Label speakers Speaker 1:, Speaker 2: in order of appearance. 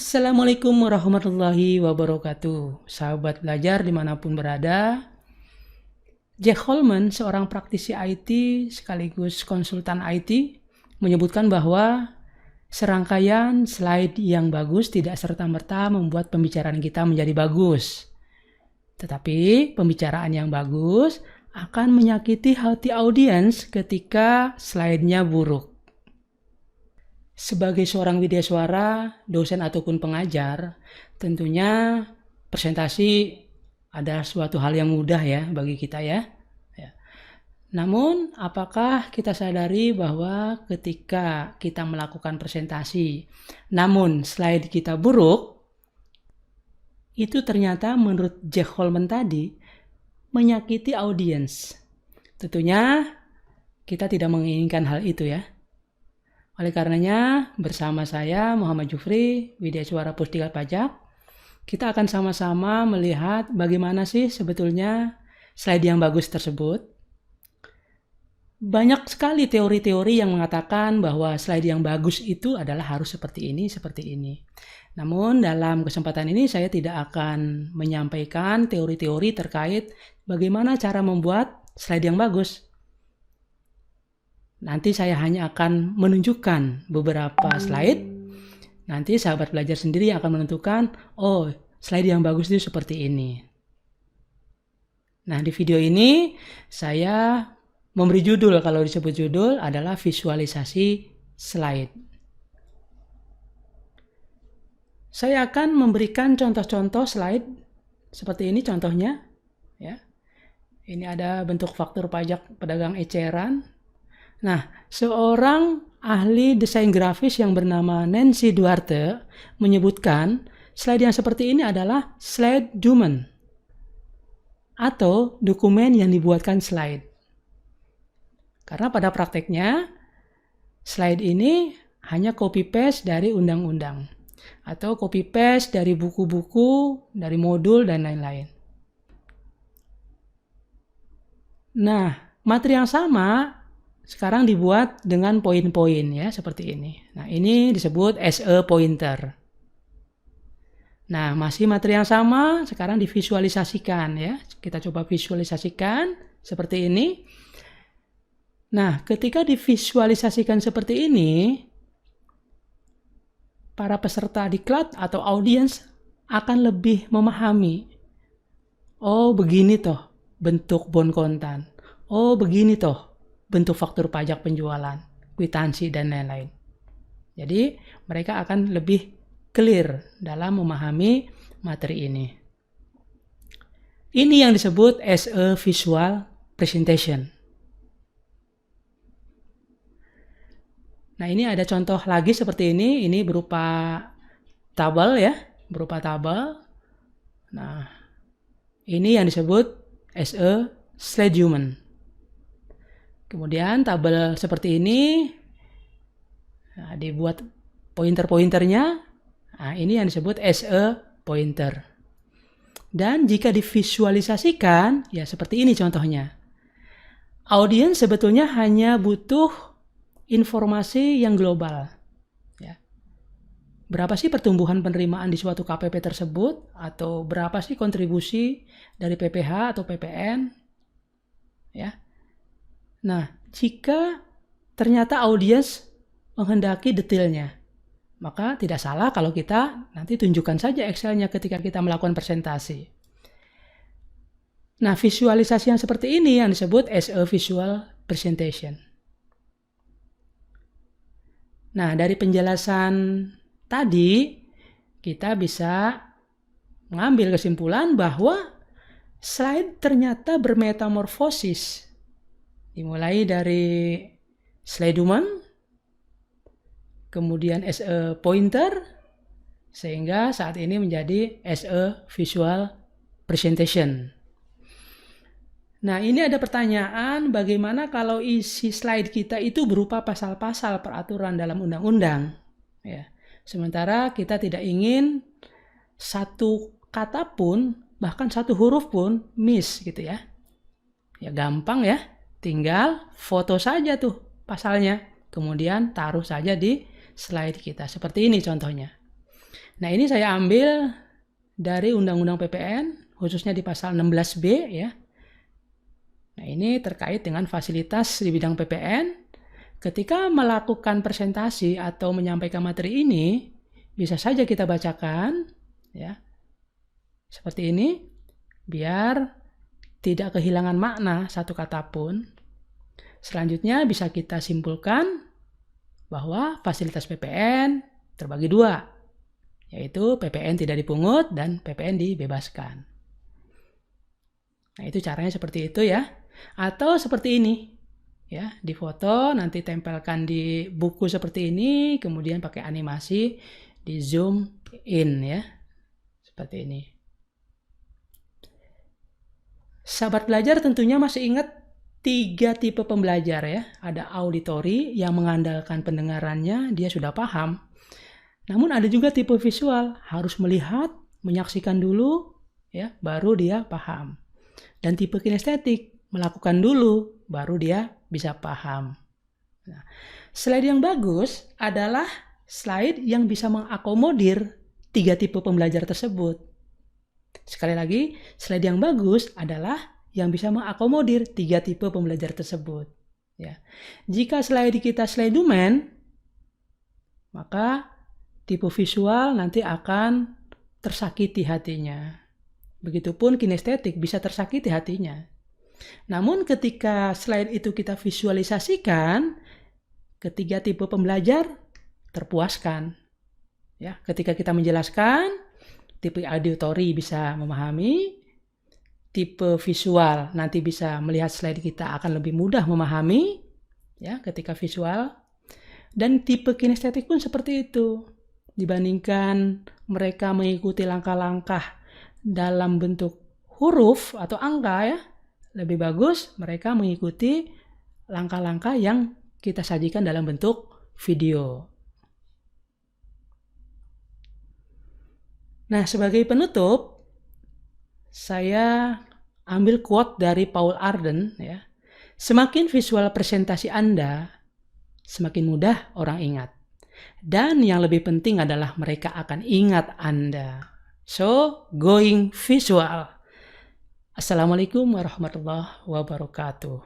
Speaker 1: Assalamualaikum warahmatullahi wabarakatuh. Sahabat belajar dimanapun berada, Jack Holman, seorang praktisi IT sekaligus konsultan IT, menyebutkan bahwa serangkaian slide yang bagus tidak serta-merta membuat pembicaraan kita menjadi bagus. Tetapi pembicaraan yang bagus akan menyakiti hati audiens ketika slide-nya buruk. Sebagai seorang widyaswara, dosen ataupun pengajar, tentunya presentasi ada suatu hal yang mudah ya bagi kita ya. Namun, apakah kita sadari bahwa ketika kita melakukan presentasi, namun slide kita buruk, itu ternyata menurut Jack Holman tadi menyakiti audiens. Tentunya kita tidak menginginkan hal itu ya. Oleh karenanya, bersama saya Muhammad Jufri, Widyaswara Pusdiklat Pajak, kita akan sama-sama melihat bagaimana sih sebetulnya slide yang bagus tersebut. Banyak sekali teori-teori yang mengatakan bahwa slide yang bagus itu adalah harus seperti ini, seperti ini. Namun dalam kesempatan ini saya tidak akan menyampaikan teori-teori terkait bagaimana cara membuat slide yang bagus. Nanti saya hanya akan menunjukkan beberapa slide. Nanti sahabat belajar sendiri yang akan menentukan, oh slide yang bagus itu seperti ini. Nah di video ini saya memberi judul, kalau disebut judul adalah visualisasi slide. Saya akan memberikan contoh-contoh slide seperti ini contohnya. Ya. Ini ada bentuk faktur pajak pedagang eceran. Nah, seorang ahli desain grafis yang bernama Nancy Duarte menyebutkan slide yang seperti ini adalah slide document atau dokumen yang dibuatkan slide. Karena pada prakteknya slide ini hanya copy paste dari undang-undang atau copy paste dari buku-buku, dari modul dan lain-lain. Nah, materi yang sama sekarang dibuat dengan poin-poin ya, seperti ini. Nah, ini disebut as a pointer. Nah, masih materi yang sama, sekarang divisualisasikan ya. Kita coba visualisasikan seperti ini. Nah, ketika divisualisasikan seperti ini, para peserta diklat atau audiens akan lebih memahami. Oh, begini toh bentuk bon kontan. Oh, begini toh bentuk faktur pajak penjualan, kwitansi, dan lain-lain. Jadi, mereka akan lebih clear dalam memahami materi ini. Ini yang disebut as a visual presentation. Nah, ini ada contoh lagi seperti ini. Ini berupa tabel ya, berupa tabel. Nah, ini yang disebut as a slide document. Kemudian tabel seperti ini, nah, dibuat pointer-pointernya. Nah, ini yang disebut as a pointer. Dan jika divisualisasikan, ya seperti ini contohnya. Audiens sebetulnya hanya butuh informasi yang global. Ya. Berapa sih pertumbuhan penerimaan di suatu KPP tersebut? Atau berapa sih kontribusi dari PPH atau PPN? Ya. Nah, jika ternyata audiens menghendaki detailnya, maka tidak salah kalau kita nanti tunjukkan saja Excel-nya ketika kita melakukan presentasi. Nah, visualisasi yang seperti ini yang disebut as a visual presentation. Nah, dari penjelasan tadi, kita bisa mengambil kesimpulan bahwa slide ternyata bermetamorfosis. Dimulai dari slide document, kemudian as a pointer, sehingga saat ini menjadi as a visual presentation. Nah, ini ada pertanyaan, bagaimana kalau isi slide kita itu berupa pasal-pasal peraturan dalam undang-undang? Ya. Sementara kita tidak ingin satu kata pun, bahkan satu huruf pun miss gitu ya. Ya gampang ya. Tinggal foto saja tuh pasalnya, kemudian taruh saja di slide kita. Seperti ini contohnya. Nah, ini saya ambil dari Undang-Undang PPN, khususnya di pasal 16B ya. Nah, ini terkait dengan fasilitas di bidang PPN. Ketika melakukan presentasi atau menyampaikan materi ini, bisa saja kita bacakan ya. Seperti ini, biar tidak kehilangan makna satu kata pun. Selanjutnya bisa kita simpulkan bahwa fasilitas PPN terbagi dua, yaitu PPN tidak dipungut dan PPN dibebaskan. Nah, itu caranya seperti itu ya. Atau seperti ini. Ya, difoto, nanti tempelkan di buku seperti ini, kemudian pakai animasi, di zoom in ya. Seperti ini. Sahabat belajar tentunya masih ingat 3 tipe pembelajar ya. Ada auditori yang mengandalkan pendengarannya, dia sudah paham. Namun ada juga tipe visual, harus melihat, menyaksikan dulu ya, baru dia paham. Dan tipe kinestetik, melakukan dulu, baru dia bisa paham. Nah, slide yang bagus adalah slide yang bisa mengakomodir 3 tipe pembelajar tersebut. Sekali lagi, slide yang bagus adalah yang bisa mengakomodir 3 tipe pembelajar tersebut. Ya. Jika slide kita slide domain, maka tipe visual nanti akan tersakiti hatinya. Begitupun kinestetik bisa tersakiti hatinya. Namun ketika slide itu kita visualisasikan, ketiga tipe pembelajar terpuaskan. Ya, ketika kita menjelaskan, tipe auditori bisa memahami, tipe visual nanti bisa melihat slide kita akan lebih mudah memahami, ya, ketika visual. Dan tipe kinestetik pun seperti itu. Dibandingkan mereka mengikuti langkah-langkah dalam bentuk huruf atau angka ya, lebih bagus mereka mengikuti langkah-langkah yang kita sajikan dalam bentuk video. Nah, sebagai penutup, saya ambil quote dari Paul Arden ya. Semakin visual presentasi Anda, semakin mudah orang ingat. Dan yang lebih penting adalah mereka akan ingat Anda. So, going visual. Assalamualaikum warahmatullahi wabarakatuh.